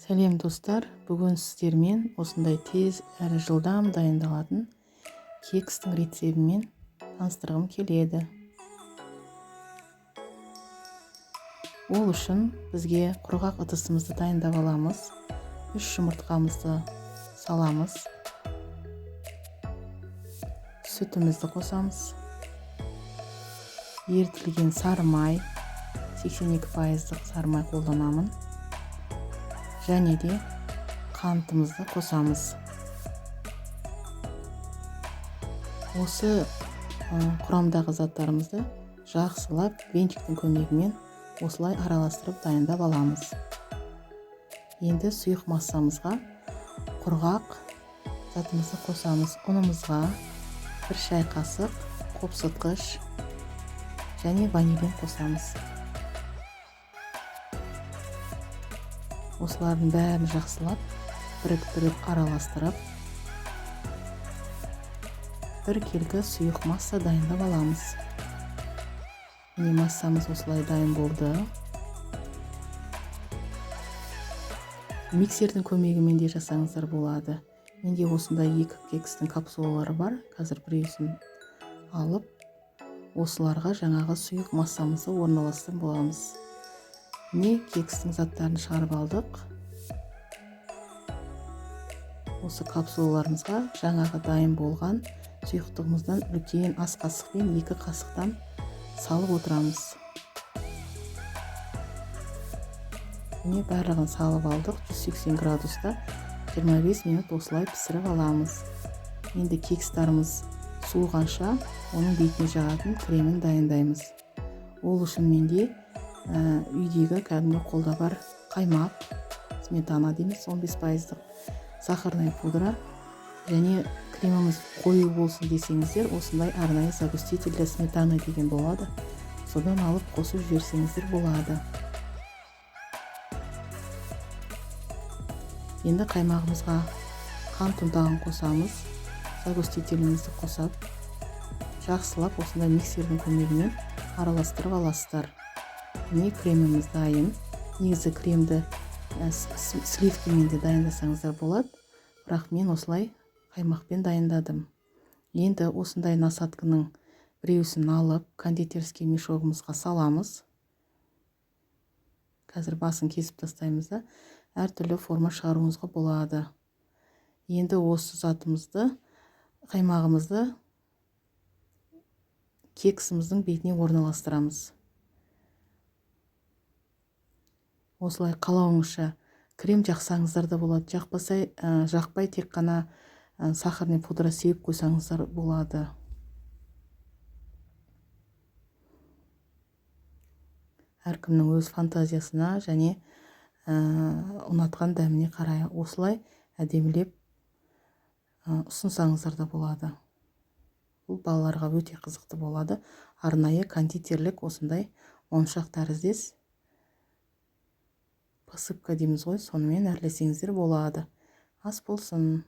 Сәлем достар, бүгін сіздермен осындай тез әрі жылдам дайындалатын кекстің рецебімен таныстырғым келеді. Ол үшін бізге құрғақ ыдысымызды дайындап аламыз. 3 жұмыртқамызды саламыз. Сүтімізді қосамыз. Ерітілген сары май, 82% сары май қолданамын. Және де қантымызды қосамыз. Осы құрамдағы заттарымызды жақсылап венчиктің көмегімен осылай араластырып дайындап аламыз. Енді сұйық массамызға құрғақ затымызды қосамыз. Ұнымызға 1 шай қасық қопсытқыш және ванилин қосамыз. Осылардың бәрін жақсылап біріктіріп араластырып, 1 келгі сұйық масса дайындап аламыз. Міне массамыз осылай дайын болды. Миксердің көмегімен де жасаңыздар болады. Менде осындай 2 кекстің капсулалары бар. Қазір біреусін алып, осыларға жаңағы сұйық массамызды орналастырып боламыз. Міне кекстің заттарын шығарып алдық. Осы капсулаларымызға жаңағы дайын болған сұйықтығымыздан үлкен ас қасықпен 2 қасықтан салып отырамыз. Міне барлығын салып алдық. 180 градуста 25 минут осылай пісіріп аламыз. Енді кекстарымыз суығанша оның бетіне жағатын кремін дайындаймыз. Ол үшін менде үйдегі кәдімгі қолда бар қаймақ, сметана дейміз, 15%, сахарный пудра және креміміз қою болсын десеңіздер, осындай арнайы загуститель для сметаны деген болады. Содан алып қосып жіберсеңіздер болады. Енді қаймағымызға қант ұнтағын қосамыз. Загустителімізді қосап, жақсылап осындай миксердің көмегімен араластырып аласыздар. Міне креміміз дайын. Негізі кремді сливкімен де дайындасаңыздар болады, бірақ мен осылай қаймақпен дайындадым. Енді осындай насатканың біреусін алып, кондитерский мешогымызға саламыз. Қазір басын кесіп тастаймыз да, әртүрлі форма шығаруымызға болады. Енді осы затымызды, қаймағымызды кексіміздің бетіне орналастырамыз. Осылай қалауыңызша крем жақсаңыздар да болады. Жақпай тек қана сахарный пудра сеуіп қойсаңыздар болады. Әркімнің өз фантазиясына және ұнатқан дәміне қарай осылай әдемілеп ұсынсаңыздар да болады. Бұл балаларға өте қызықты болады. Арнайы кондитерлік осындай моншақ тәріздес посыпка дейміз ғой, сонымен әрлесеңіздер болады. Ас болсын.